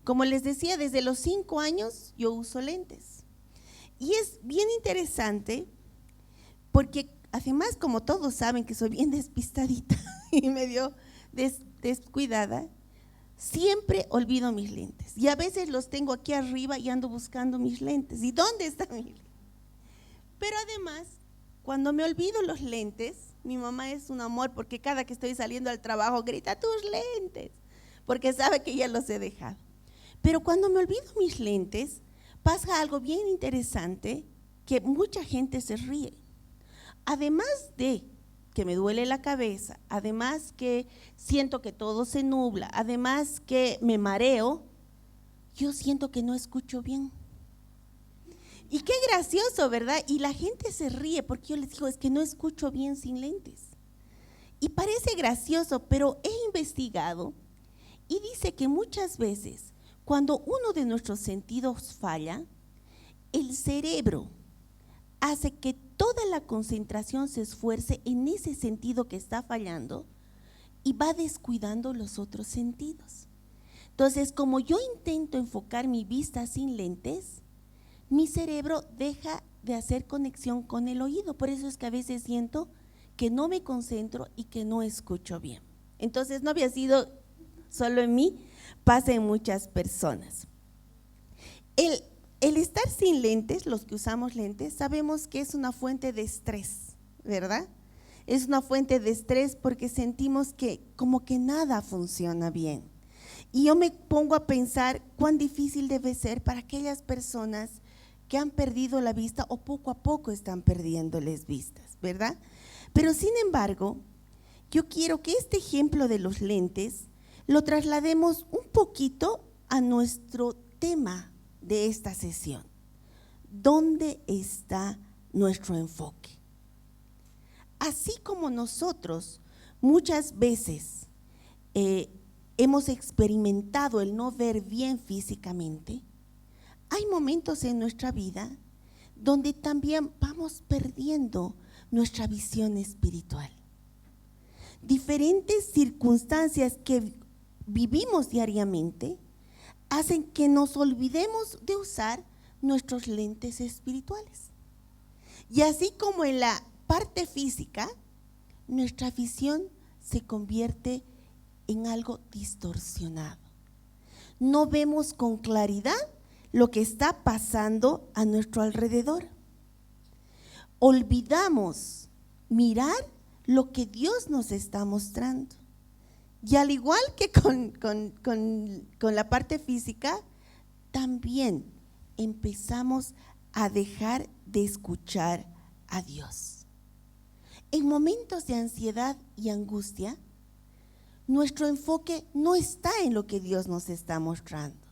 Como les decía, desde los 5 años yo uso lentes. Y es bien interesante porque además, como todos saben que soy bien despistadita y medio descuidada, siempre olvido mis lentes. Y a veces los tengo aquí arriba y ando buscando mis lentes. ¿Y dónde están mis lentes? Pero además, cuando me olvido los lentes, mi mamá es un amor porque cada que estoy saliendo al trabajo grita tus lentes, porque sabe que ya los he dejado. Pero cuando me olvido mis lentes, pasa algo bien interesante, que mucha gente se ríe. Además de que me duele la cabeza, además que siento que todo se nubla, además que me mareo, yo siento que no escucho bien. Y qué gracioso, ¿verdad? Y la gente se ríe porque yo les digo, es que no escucho bien sin lentes. Y parece gracioso, pero he investigado y dice que muchas veces cuando uno de nuestros sentidos falla, el cerebro hace que toda la concentración se esfuerce en ese sentido que está fallando y va descuidando los otros sentidos. Entonces, como yo intento enfocar mi vista sin lentes, mi cerebro deja de hacer conexión con el oído. Por eso es que a veces siento que no me concentro y que no escucho bien. Entonces, no había sido solo en mí, pasa en muchas personas. El estar sin lentes, los que usamos lentes, sabemos que es una fuente de estrés, ¿verdad? Es una fuente de estrés porque sentimos que como que nada funciona bien. Y yo me pongo a pensar cuán difícil debe ser para aquellas personas que han perdido la vista o poco a poco están perdiéndoles vistas, ¿verdad? Pero sin embargo, yo quiero que este ejemplo de los lentes lo traslademos un poquito a nuestro tema de esta sesión. ¿Dónde está nuestro enfoque? Así como nosotros muchas veces hemos experimentado el no ver bien físicamente, hay momentos en nuestra vida donde también vamos perdiendo nuestra visión espiritual. Diferentes circunstancias que vivimos diariamente hacen que nos olvidemos de usar nuestros lentes espirituales. Y así como en la parte física, nuestra visión se convierte en algo distorsionado. No vemos con claridad lo que está pasando a nuestro alrededor. Olvidamos mirar lo que Dios nos está mostrando. Y al igual que con la parte física, también empezamos a dejar de escuchar a Dios. En momentos de ansiedad y angustia, nuestro enfoque no está en lo que Dios nos está mostrando.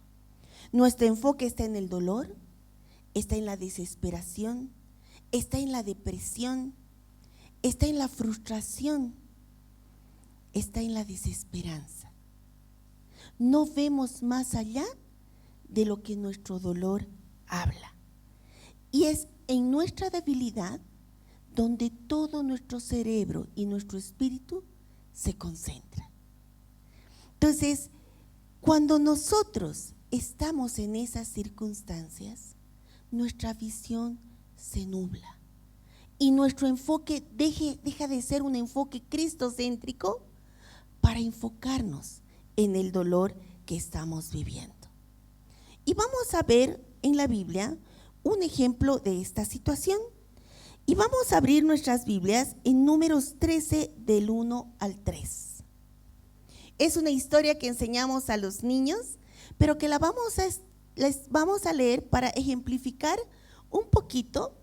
Nuestro enfoque está en el dolor, está en la desesperación, está en la depresión, está en la frustración, está en la desesperanza. No vemos más allá de lo que nuestro dolor habla. Y es en nuestra debilidad donde todo nuestro cerebro y nuestro espíritu se concentra. Entonces, cuando nosotros estamos en esas circunstancias, nuestra visión se nubla y nuestro enfoque deja de ser un enfoque cristocéntrico para enfocarnos en el dolor que estamos viviendo. Y vamos a ver en la Biblia un ejemplo de esta situación. Y vamos a abrir nuestras Biblias en Números 13 del 1 al 3. Es una historia que enseñamos a los niños, pero que les vamos a leer para ejemplificar un poquito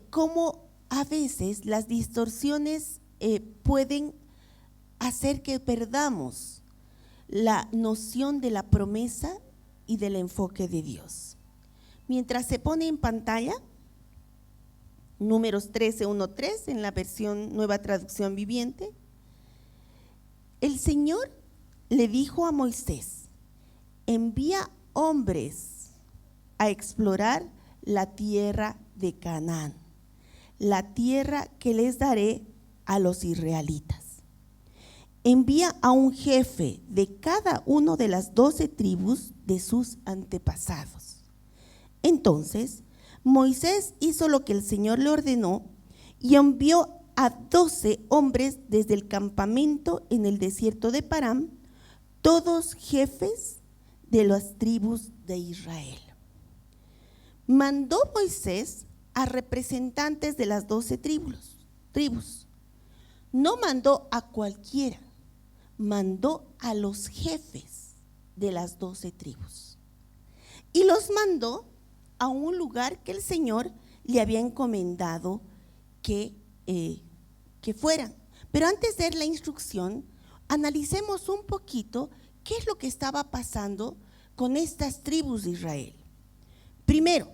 cómo a veces las distorsiones pueden hacer que perdamos la noción de la promesa y del enfoque de Dios. Mientras se pone en pantalla, Números 13, 1-3 en la versión Nueva Traducción Viviente, el Señor le dijo a Moisés: envía hombres a explorar la tierra de Canaán, la tierra que les daré a los israelitas. envía a un jefe de cada una de las 12 tribus de sus antepasados. Entonces, Moisés hizo lo que el Señor le ordenó y envió a 12 hombres desde el campamento en el desierto de Parán, todos jefes de las tribus de Israel. Mandó Moisés a representantes de las 12 tribus. No mandó a cualquiera, mandó a los jefes de las 12 tribus. Y los mandó a un lugar que el Señor le había encomendado que fueran. Pero antes de dar la instrucción, analicemos un poquito qué es lo que estaba pasando con estas tribus de Israel. Primero,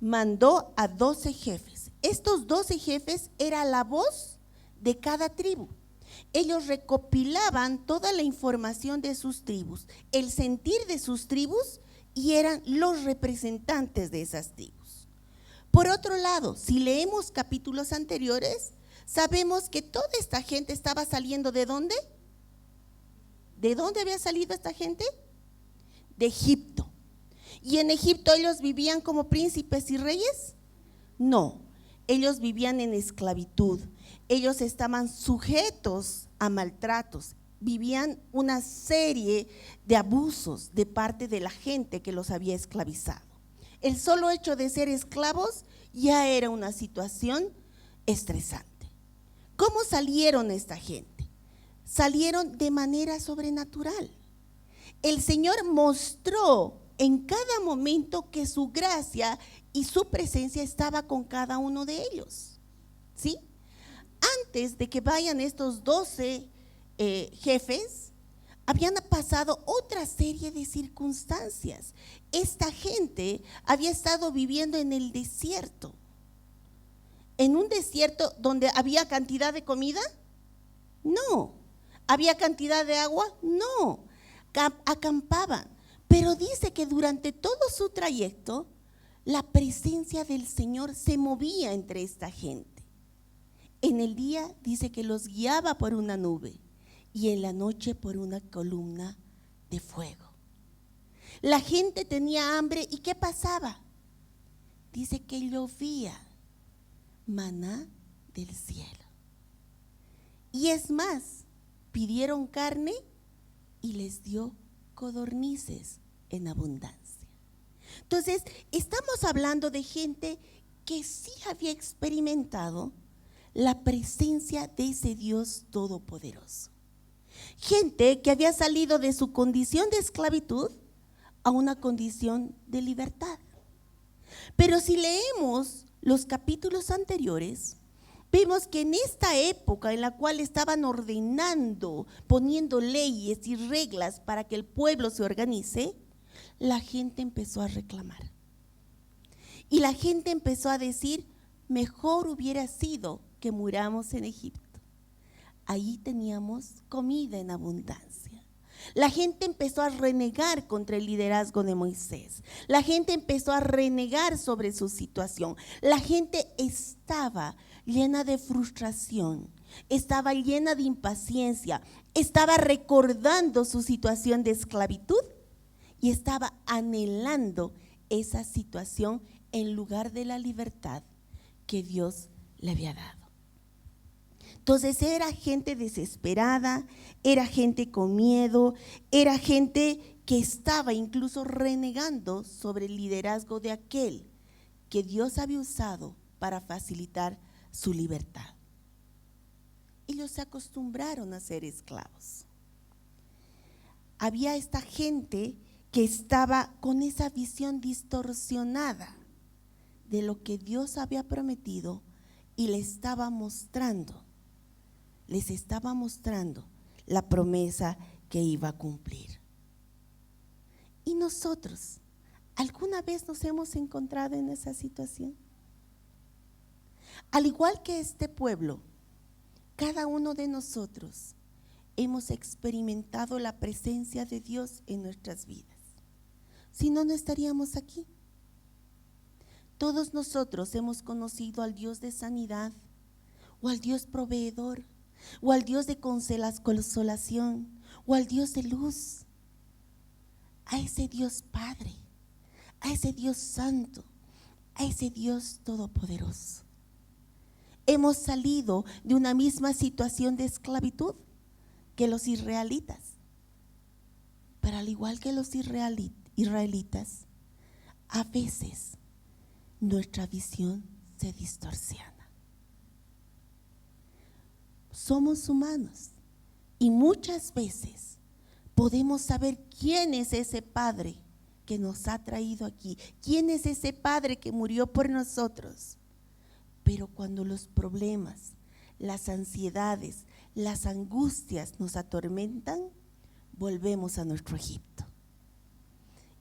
mandó a 12 jefes. Estos 12 jefes era la voz de cada tribu. Ellos recopilaban toda la información de sus tribus, el sentir de sus tribus, y eran los representantes de esas tribus. Por otro lado, si leemos capítulos anteriores, sabemos que toda esta gente estaba saliendo ¿de dónde? ¿De dónde había salido esta gente? De Egipto. ¿Y en Egipto ellos vivían como príncipes y reyes? No, ellos vivían en esclavitud. Ellos estaban sujetos a maltratos, vivían una serie de abusos de parte de la gente que los había esclavizado. El solo hecho de ser esclavos ya era una situación estresante. ¿Cómo salieron esta gente? Salieron de manera sobrenatural. El Señor mostró en cada momento que su gracia y su presencia estaba con cada uno de ellos. ¿Sí? Antes de que vayan estos 12 jefes, habían pasado otra serie de circunstancias. Esta gente había estado viviendo en el desierto. ¿En un desierto donde había cantidad de comida? No. ¿Había cantidad de agua? No. Acampaban. Pero dice que durante todo su trayecto, la presencia del Señor se movía entre esta gente. En el día dice que los guiaba por una nube y en la noche por una columna de fuego. La gente tenía hambre y ¿qué pasaba? Dice que llovía maná del cielo. Y es más, pidieron carne y les dio codornices en abundancia. Entonces, estamos hablando de gente que sí había experimentado la presencia de ese Dios todopoderoso. Gente que había salido de su condición de esclavitud a una condición de libertad. Pero si leemos los capítulos anteriores, vemos que en esta época en la cual estaban ordenando, poniendo leyes y reglas para que el pueblo se organice, la gente empezó a reclamar. Y la gente empezó a decir, mejor hubiera sido que muramos en Egipto. Ahí teníamos comida en abundancia. La gente empezó a renegar contra el liderazgo de Moisés. La gente empezó a renegar sobre su situación. La gente estaba llena de frustración, estaba llena de impaciencia, estaba recordando su situación de esclavitud y estaba anhelando esa situación en lugar de la libertad que Dios le había dado. Entonces era gente desesperada, era gente con miedo, era gente que estaba incluso renegando sobre el liderazgo de aquel que Dios había usado para facilitar su libertad. Ellos se acostumbraron a ser esclavos. Había esta gente que estaba con esa visión distorsionada de lo que Dios había prometido y les estaba mostrando la promesa que iba a cumplir. ¿Y nosotros alguna vez nos hemos encontrado en esa situación? Al igual que este pueblo, cada uno de nosotros hemos experimentado la presencia de Dios en nuestras vidas. Si no, no estaríamos aquí. Todos nosotros hemos conocido al Dios de sanidad o al Dios proveedor. o al Dios de consolación, o al Dios de luz, a ese Dios Padre, a ese Dios Santo, a ese Dios Todopoderoso. Hemos salido de una misma situación de esclavitud que los israelitas, pero al igual que los israelitas, a veces nuestra visión se distorsiona. Somos humanos y muchas veces podemos saber quién es ese Padre que nos ha traído aquí, quién es ese Padre que murió por nosotros. Pero cuando los problemas, las ansiedades, las angustias nos atormentan, volvemos a nuestro Egipto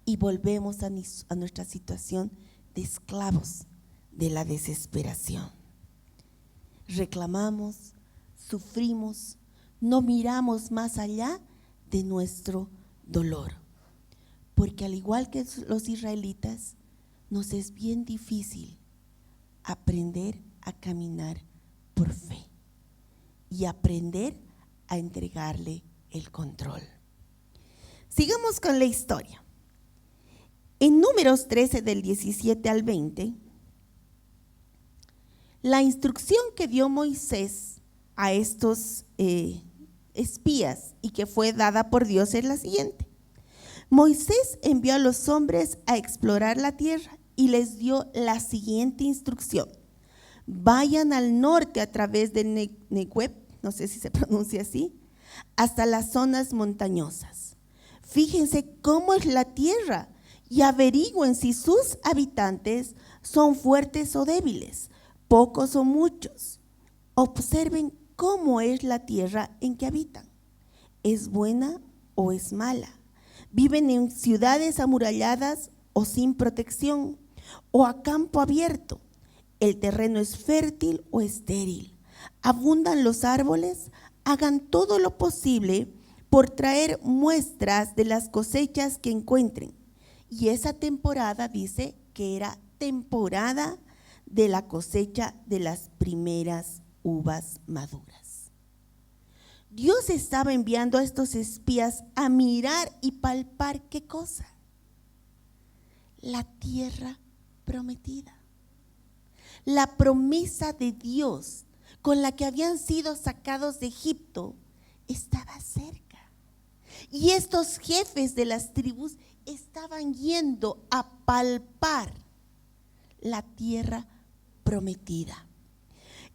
y volvemos a nuestra situación de esclavos de la desesperación. Reclamamos, sufrimos, no miramos más allá de nuestro dolor, porque al igual que los israelitas, nos es bien difícil aprender a caminar por fe y aprender a entregarle el control. Sigamos con la historia. En Números 13 del 17 al 20, la instrucción que dio Moisés a estos espías y que fue dada por Dios es la siguiente. Moisés envió a los hombres a explorar la tierra y les dio la siguiente instrucción: vayan al norte a través de Negueb, no sé si se pronuncia así, hasta las zonas montañosas. Fíjense cómo es la tierra y averigüen si sus habitantes son fuertes o débiles, pocos o muchos. Observen cómo es la tierra en que habitan. ¿Es buena o es mala? ¿Viven en ciudades amuralladas o sin protección, o a campo abierto? ¿El terreno es fértil o estéril? ¿Abundan los árboles? Hagan todo lo posible por traer muestras de las cosechas que encuentren. Y esa temporada dice que era temporada de la cosecha de las primeras uvas maduras. Dios estaba enviando a estos espías a mirar y palpar ¿qué cosa? La tierra prometida. La promesa de Dios con la que habían sido sacados de Egipto estaba cerca. Y estos jefes de las tribus estaban yendo a palpar la tierra prometida.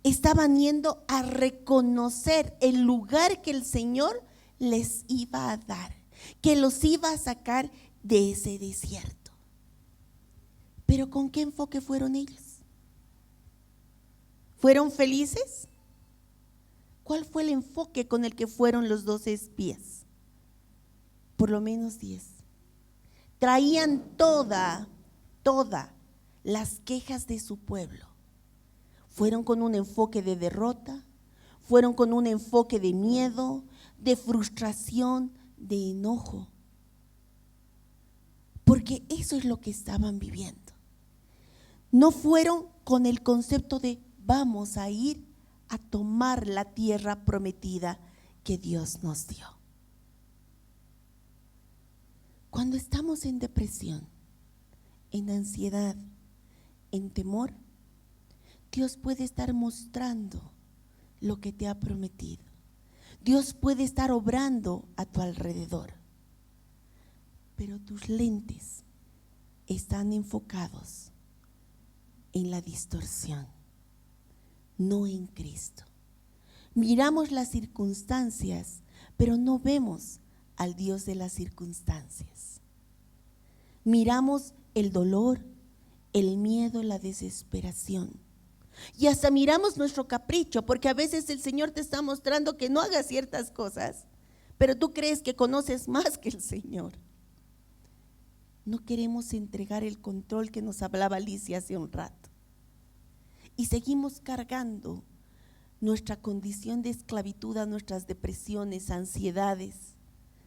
Estaban yendo a reconocer el lugar que el Señor les iba a dar, que los iba a sacar de ese desierto. Pero ¿con qué enfoque fueron ellos? ¿Fueron felices? ¿Cuál fue el enfoque con el que fueron los 12 espías? Por lo menos 10. Traían todas las quejas de su pueblo. Fueron con un enfoque de derrota, fueron con un enfoque de miedo, de frustración, de enojo. Porque eso es lo que estaban viviendo. No fueron con el concepto de vamos a ir a tomar la tierra prometida que Dios nos dio. Cuando estamos en depresión, en ansiedad, en temor, Dios puede estar mostrando lo que te ha prometido. Dios puede estar obrando a tu alrededor. Pero tus lentes están enfocados en la distorsión, no en Cristo. Miramos las circunstancias, pero no vemos al Dios de las circunstancias. Miramos el dolor, el miedo, la desesperación. Y hasta miramos nuestro capricho, porque a veces el Señor te está mostrando que no hagas ciertas cosas, pero tú crees que conoces más que el Señor. No queremos entregar el control que nos hablaba Alicia hace un rato. Y seguimos cargando nuestra condición de esclavitud a nuestras depresiones, ansiedades,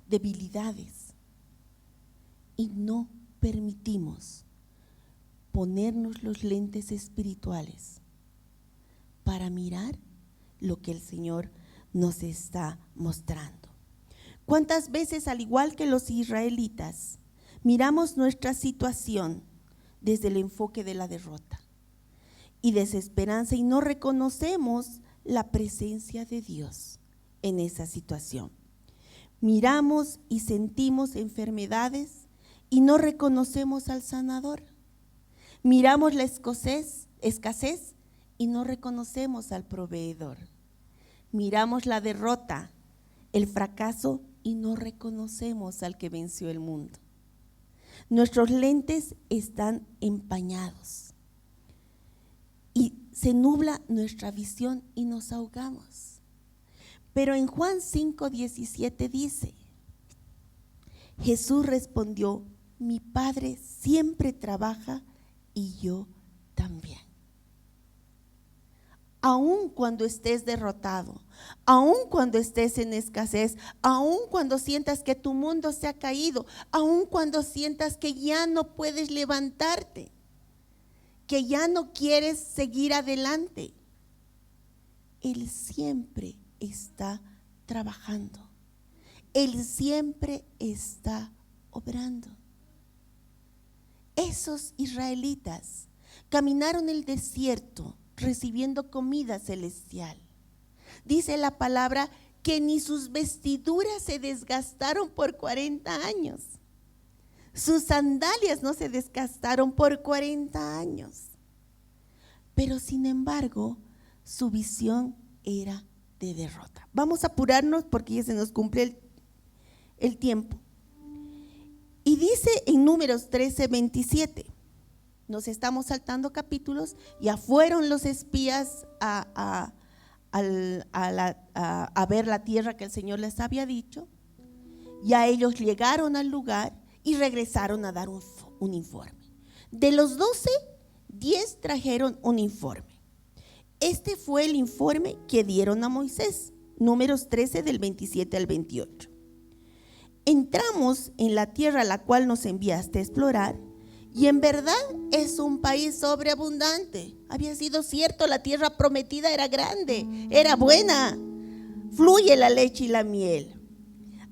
debilidades. Y no permitimos ponernos los lentes espirituales para mirar lo que el Señor nos está mostrando. ¿Cuántas veces, al igual que los israelitas, miramos nuestra situación desde el enfoque de la derrota y desesperanza y no reconocemos la presencia de Dios en esa situación? Miramos y sentimos enfermedades y no reconocemos al sanador. Miramos la escasez y no reconocemos al proveedor. Miramos la derrota, el fracaso y no reconocemos al que venció el mundo. Nuestros lentes están empañados y se nubla nuestra visión y nos ahogamos. Pero en Juan 5:17 dice: Jesús respondió: mi Padre siempre trabaja y yo también. Aun cuando estés derrotado, aun cuando estés en escasez, aun cuando sientas que tu mundo se ha caído, aun cuando sientas que ya no puedes levantarte, que ya no quieres seguir adelante, Él siempre está trabajando. Él siempre está obrando. Esos israelitas caminaron el desierto recibiendo comida celestial. Dice la palabra que ni sus vestiduras se desgastaron por 40 años. Sus sandalias no se desgastaron por 40 años. Pero sin embargo, su visión era de derrota. Vamos a apurarnos porque ya se nos cumple el tiempo. Y dice en Números 13:27, nos estamos saltando capítulos, ya fueron los espías a ver la tierra que el Señor les había dicho, ya ellos llegaron al lugar y regresaron a dar un informe. De los 12, 10 trajeron un informe. Este fue el informe que dieron a Moisés, Números 13 del 27 al 28. Entramos en la tierra a la cual nos enviaste a explorar, y en verdad es un país sobreabundante. Había sido cierto, la tierra prometida era grande, era buena, fluye la leche y la miel.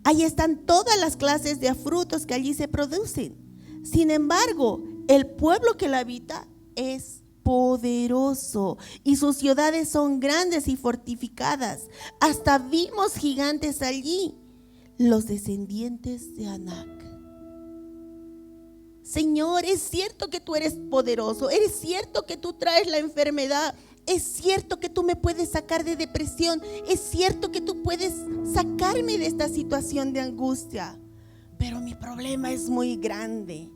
Ahí están todas las clases de frutos que allí se producen. Sin embargo, el pueblo que la habita es poderoso y sus ciudades son grandes y fortificadas. Hasta vimos gigantes allí, los descendientes de Anac. Señor, es cierto que tú eres poderoso, es cierto que tú traes la enfermedad, es cierto que tú me puedes sacar de depresión, es cierto que tú puedes sacarme de esta situación de angustia, pero mi problema es muy grande,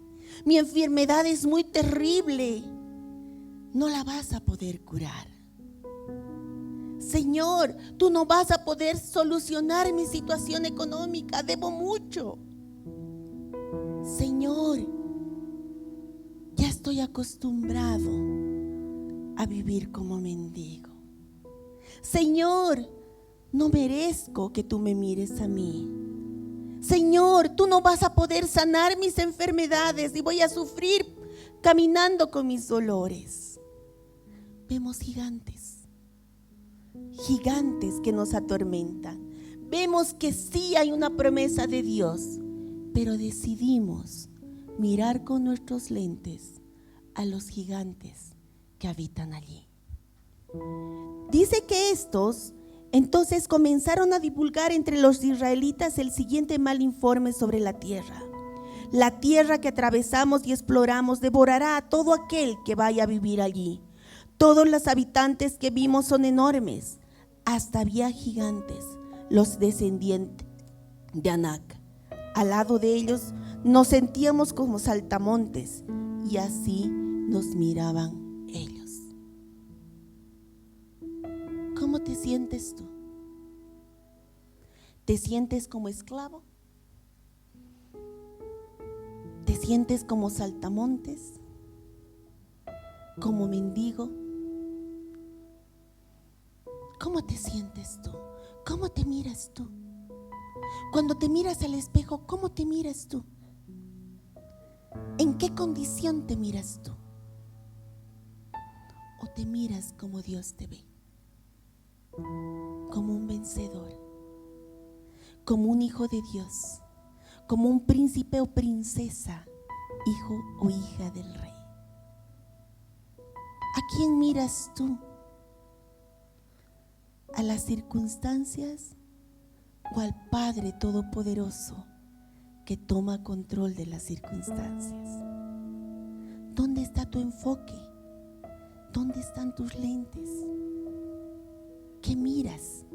mi enfermedad es muy terrible, no la vas a poder curar. Señor, tú no vas a poder solucionar mi situación económica, debo mucho. Señor, ya estoy acostumbrado a vivir como mendigo. Señor, no merezco que tú me mires a mí. Señor, tú no vas a poder sanar mis enfermedades y voy a sufrir caminando con mis dolores. Vemos gigantes que nos atormentan. Vemos que sí hay una promesa de Dios, pero decidimos mirar con nuestros lentes a los gigantes que habitan allí. Dice que estos entonces comenzaron a divulgar entre los israelitas el siguiente mal informe sobre la tierra. La tierra que atravesamos y exploramos devorará a todo aquel que vaya a vivir allí. Todos los habitantes que vimos son enormes, hasta había gigantes, los descendientes de Anac. Al lado de ellos nos sentíamos como saltamontes y así nos miraban ellos. ¿Cómo te sientes tú? ¿Te sientes como esclavo? ¿Te sientes como saltamontes? ¿Como mendigo? ¿Cómo te sientes tú? ¿Cómo te miras tú? Cuando te miras al espejo, ¿cómo te miras tú? ¿En qué condición te miras tú? ¿O te miras como Dios te ve? como un vencedor, como un hijo de Dios, como un príncipe o princesa, hijo o hija del rey. ¿A quién miras tú? ¿A las circunstancias o al Padre Todopoderoso que toma control de las circunstancias? ¿Dónde está tu enfoque? ¿Dónde están tus lentes? ¿Qué miras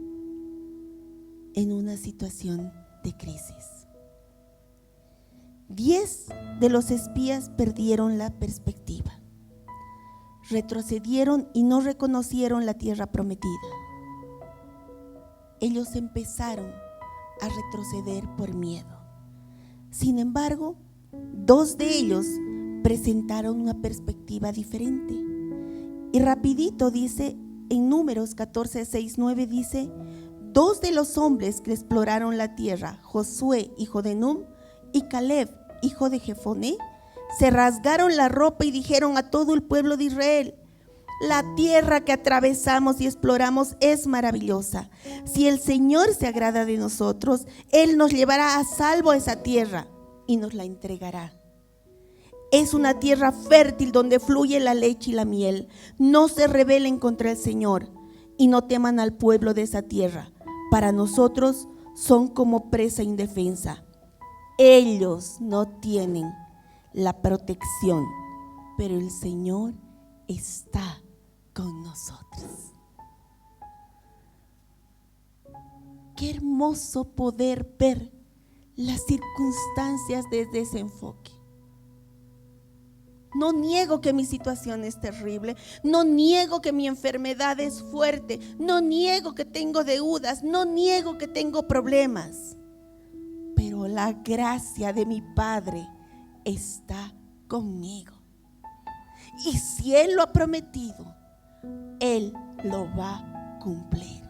en una situación de crisis? 10 de los espías perdieron la perspectiva. Retrocedieron y no reconocieron la tierra prometida. Ellos empezaron a retroceder por miedo. Sin embargo, 2 de ellos presentaron una perspectiva diferente. Y rapidito dice, en Números 14, 6, 9 dice: 2 de los hombres que exploraron la tierra, Josué, hijo de Nun, y Caleb, hijo de Jefoné, se rasgaron la ropa y dijeron a todo el pueblo de Israel: la tierra que atravesamos y exploramos es maravillosa. Si el Señor se agrada de nosotros, Él nos llevará a salvo a esa tierra y nos la entregará. Es una tierra fértil donde fluye la leche y la miel. No se rebelen contra el Señor y no teman al pueblo de esa tierra. Para nosotros son como presa indefensa. Ellos no tienen la protección, pero el Señor está con nosotros. Qué hermoso poder ver las circunstancias desde ese enfoque. No niego que mi situación es terrible, no niego que mi enfermedad es fuerte, no niego que tengo deudas, no niego que tengo problemas, pero la gracia de mi Padre está conmigo. Y si Él lo ha prometido, Él lo va a cumplir.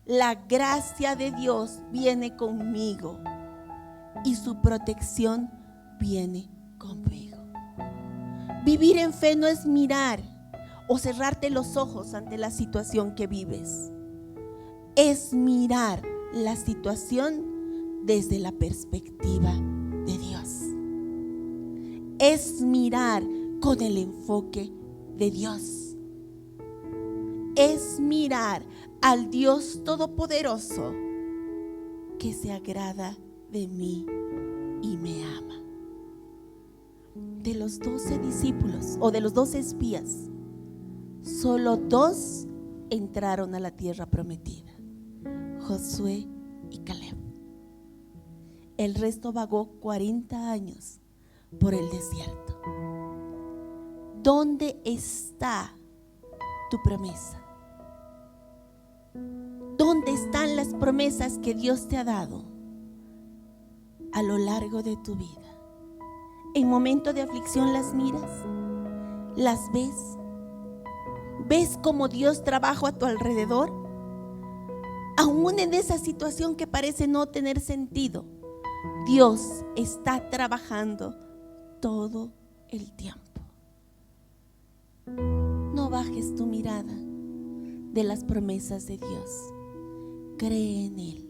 La gracia de Dios viene conmigo y su protección viene conmigo. Vivir en fe no es mirar o cerrarte los ojos ante la situación que vives. Es mirar la situación desde la perspectiva de Dios. Es mirar con el enfoque de Dios. Es mirar al Dios Todopoderoso que se agrada de mí y me ama. De los 12 discípulos o de los 12 espías, solo 2 entraron a la tierra prometida: Josué y Caleb. El resto vagó 40 años por el desierto. ¿Dónde está tu promesa? ¿Dónde están las promesas que Dios te ha dado a lo largo de tu vida? En momento de aflicción las miras, las ves. ¿Ves cómo Dios trabaja a tu alrededor? Aún en esa situación que parece no tener sentido, Dios está trabajando todo el tiempo. No bajes tu mirada de las promesas de Dios. Cree en Él.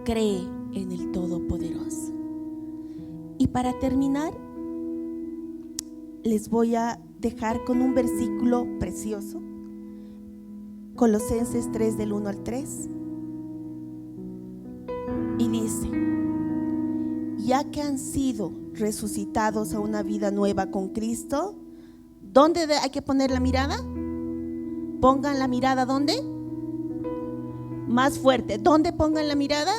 Cree en el Todopoderoso. Y para terminar, les voy a dejar con un versículo precioso. Colosenses 3 del 1 al 3. Y dice: ya que han sido resucitados a una vida nueva con Cristo, ¿dónde hay que poner la mirada? Pongan la mirada, ¿dónde? Más fuerte. ¿Dónde pongan la mirada?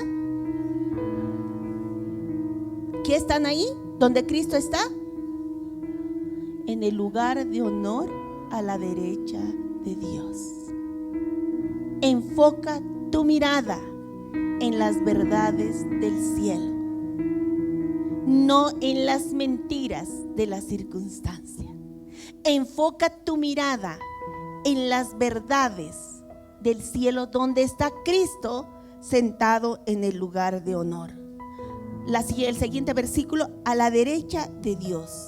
¿Qué están ahí? ¿Dónde Cristo está? En el lugar de honor a la derecha de Dios. Enfoca tu mirada en las verdades del cielo, no en las mentiras de la circunstancia. Enfoca tu mirada en las verdades del cielo, donde está Cristo sentado en el lugar de honor. El siguiente versículo: a la derecha de Dios.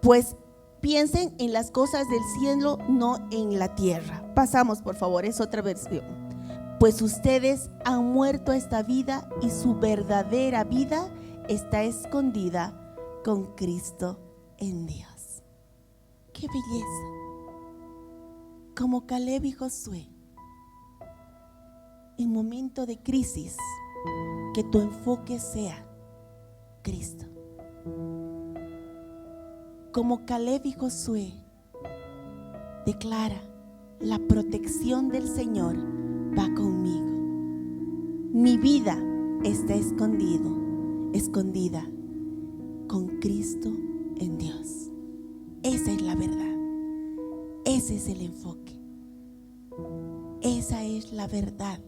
Pues piensen en las cosas del cielo, no en la tierra, pasamos por favor, es otra versión. Pues ustedes han muerto a esta vida y su verdadera vida está escondida con Cristo en Dios. ¡Qué belleza! Como Caleb y Josué, en momento de crisis, que tu enfoque sea Cristo. Como Caleb y Josué, declara: la protección del Señor va conmigo. Mi vida está escondida con Cristo en Dios. Esa es la verdad. Ese es el enfoque. Esa es la verdad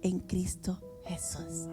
en Cristo Jesús.